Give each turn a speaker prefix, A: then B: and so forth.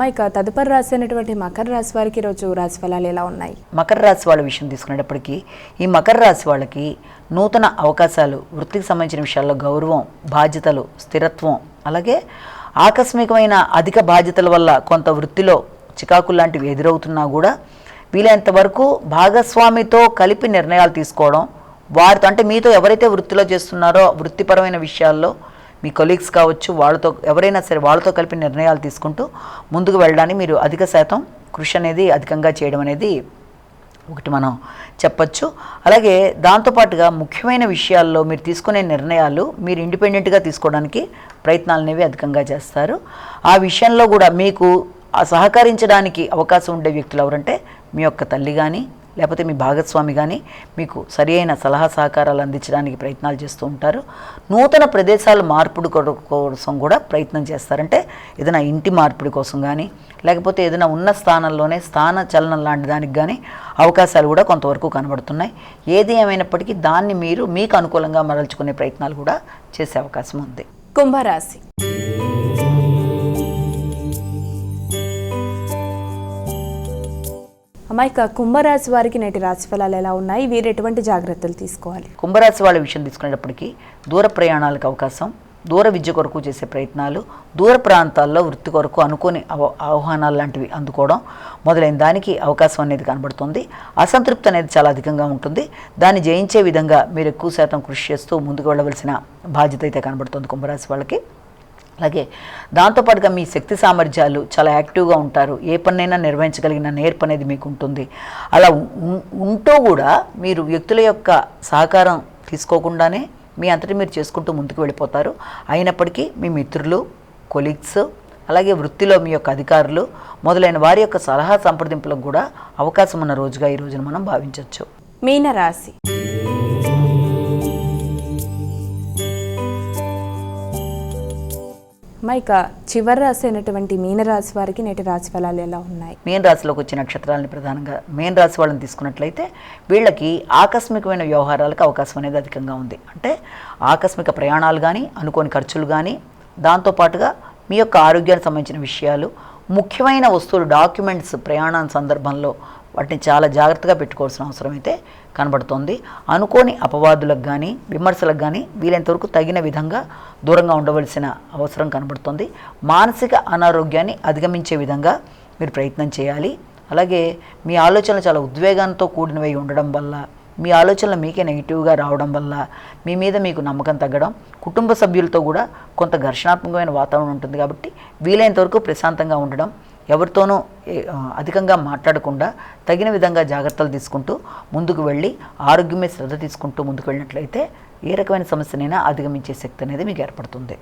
A: ఇక తదుపరి రాశి అయినటువంటి మకర రాశి వారికి ఈరోజు రాశి ఫలాలు ఎలా ఉన్నాయి?
B: మకర రాశి వాళ్ళ విషయం తీసుకునేటప్పటికీ ఈ మకర రాశి వాళ్ళకి నూతన అవకాశాలు, వృత్తికి సంబంధించిన విషయాల్లో గౌరవం, బాధ్యతలు, స్థిరత్వం, అలాగే ఆకస్మికమైన అధిక బాధ్యతల వల్ల కొంత వృత్తిలో చికాకులు లాంటివి ఎదురవుతున్నా కూడా వీలైనంత వరకు భాగస్వామితో కలిపి నిర్ణయాలు తీసుకోవడం, వారితో అంటే మీతో ఎవరైతే వృత్తిలో చేస్తున్నారో వృత్తిపరమైన విషయాల్లో మీ కొలీగ్స్ కావచ్చు, వాళ్ళతో ఎవరైనా సరే వాళ్ళతో కలిపి నిర్ణయాలు తీసుకుంటూ ముందుకు వెళ్ళడానికి మీరు అధిక శాతం కృషి అనేది అధికంగా చేయడం అనేది ఒకటి మనం చెప్పచ్చు. అలాగే దాంతోపాటుగా ముఖ్యమైన విషయాల్లో మీరు తీసుకునే నిర్ణయాలు మీరు ఇండిపెండెంట్గా తీసుకోవడానికి ప్రయత్నాలు అనేవి అధికంగా చేస్తారు. ఆ విషయంలో కూడా మీకు సహకరించడానికి అవకాశం ఉండే వ్యక్తులు ఎవరంటే మీ యొక్క తల్లి కానీ లేకపోతే మీ భాగస్వామి కానీ మీకు సరి అయిన సలహా సహకారాలు అందించడానికి ప్రయత్నాలు చేస్తూ ఉంటారు. నూతన ప్రదేశాల మార్పిడి కోసం కూడా ప్రయత్నం చేస్తారంటే ఏదైనా ఇంటి మార్పిడి కోసం కానీ లేకపోతే ఏదైనా ఉన్న స్థానంలోనే స్థాన చలనం లాంటి దానికి కానీ అవకాశాలు కూడా కొంతవరకు కనబడుతున్నాయి. ఏది ఏమైనప్పటికీ దాన్ని మీరు మీకు అనుకూలంగా మరల్చుకునే ప్రయత్నాలు కూడా చేసే అవకాశం ఉంది.
A: కుంభరాశి. ఇక కుంభరాశి వారికి నేటి రాశి ఫలాలు ఎలా ఉన్నాయి? వీరు ఎటువంటి జాగ్రత్తలు తీసుకోవాలి?
B: కుంభరాశి వాళ్ళ విషయం తీసుకునేటప్పటికీ దూర ప్రయాణాలకు అవకాశం, దూర విద్య కొరకు చేసే ప్రయత్నాలు, దూర ప్రాంతాల్లో వృత్తి కొరకు అనుకోని ఆహ్వానాలు లాంటివి అందుకోవడం మొదలైన దానికి అవకాశం అనేది కనబడుతుంది. అసంతృప్తి అనేది చాలా అధికంగా ఉంటుంది. దాన్ని జయించే విధంగా మీరు ఎక్కువ శాతం కృషి చేస్తూ ముందుకు వెళ్ళవలసిన బాధ్యత అయితే కనబడుతుంది కుంభరాశి వాళ్ళకి. అలాగే దాంతోపాటుగా మీ శక్తి సామర్థ్యాలు చాలా యాక్టివ్గా ఉంటారు. ఏ పనైనా నిర్వహించగలిగిన నేర్పు అనేది మీకు ఉంటుంది. అలా ఉంటూ కూడా మీరు వ్యక్తుల యొక్క సహకారం తీసుకోకుండానే మీ అంతటి మీరు చేసుకుంటూ ముందుకు వెళ్ళిపోతారు. అయినప్పటికీ మీ మిత్రులు, కొలీగ్స్, అలాగే వృత్తిలో మీ యొక్క అధికారులు మొదలైన వారి యొక్క సలహా సంప్రదింపులకు కూడా అవకాశం ఉన్న రోజుగా ఈ రోజున మనం భావించవచ్చు.
A: మీనరాశి. ఇక చివరి రాశి అయినటువంటి మీనరాశి వారికి నేటి రాశి ఫలాలు ఎలా ఉన్నాయి?
B: మీన రాశిలోకి వచ్చే నక్షత్రాలని ప్రధానంగా మీన రాశి వాళ్ళని తీసుకున్నట్లయితే వీళ్ళకి ఆకస్మికమైన వ్యవహారాలకు అవకాశం అనేది అధికంగా ఉంది. అంటే ఆకస్మిక ప్రయాణాలు కానీ, అనుకోని ఖర్చులు కానీ, దాంతోపాటుగా మీ యొక్క ఆరోగ్యానికి సంబంధించిన విషయాలు, ముఖ్యమైన వస్తువులు, డాక్యుమెంట్స్ ప్రయాణం సందర్భంలో వాటిని చాలా జాగ్రత్తగా పెట్టుకోవాల్సిన అవసరం అయితే కనబడుతోంది. అనుకోని అపవాదులకు కానీ విమర్శలకు కానీ వీలైనంతవరకు తగిన విధంగా దూరంగా ఉండవలసిన అవసరం కనబడుతుంది. మానసిక అనారోగ్యాన్ని అధిగమించే విధంగా మీరు ప్రయత్నం చేయాలి. అలాగే మీ ఆలోచనలు చాలా ఉద్వేగంతో కూడినవి ఉండడం వల్ల, మీ ఆలోచనలు మీకే నెగిటివ్గా రావడం వల్ల మీ మీద మీకు నమ్మకం తగ్గడం, కుటుంబ సభ్యులతో కూడా కొంత ఘర్షణాత్మకమైన వాతావరణం ఉంటుంది. కాబట్టి వీలైనంతవరకు ప్రశాంతంగా ఉండడం, ఎవరితోనూ అధికంగా మాట్లాడకుండా తగిన విధంగా జాగ్రత్తలు తీసుకుంటూ ముందుకు వెళ్ళి ఆరోగ్యమే శ్రద్ధ తీసుకుంటూ ముందుకు వెళ్ళినట్లయితే ఏ రకమైన సమస్యనైనా అధిగమించే శక్తి అనేది మీకు ఏర్పడుతుంది.